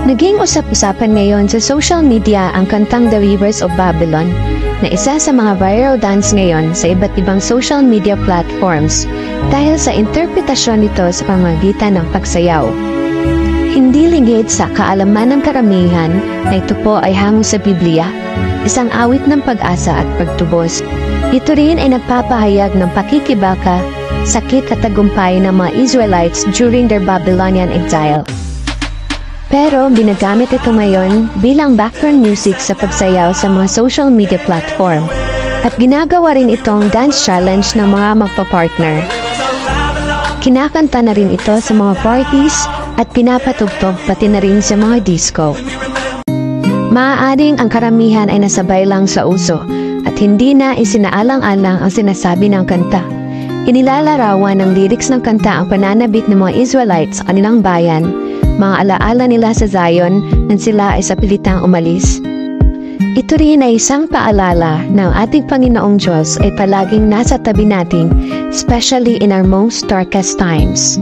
Naging usap-usapan ngayon sa social media ang kantang The Rivers of Babylon na isa sa mga viral dance ngayon sa iba't ibang social media platforms dahil sa interpretasyon nito sa pamamagitan ng pagsayaw. Hindi lingid sa kaalaman ng karamihan na ito po ay hango sa Biblia, isang awit ng pag-asa at pagtubos. Ito rin ay nagpapahayag ng pakikibaka, sakit at tagumpay ng mga Israelites during their Babylonian exile. Pero binagamit ito ngayon bilang background music sa pagsayaw sa mga social media platform at ginagawa rin itong dance challenge ng mga magpa-partner. Kinakanta na rin ito sa mga parties at pinapatugtog pati na rin sa mga disco. Maaaring ang karamihan ay nasabay lang sa uso at hindi na isinaalang-alang ang sinasabi ng kanta. Inilalarawan ng lyrics ng kanta ang pananabik ng mga Israelites sa kanilang bayan, mga alaala nila sa Zion nang sila ay sa pilitang umalis. Ito rin ay isang paalala na ang ating Panginoong Diyos ay palaging nasa tabi natin, especially in our most darkest times.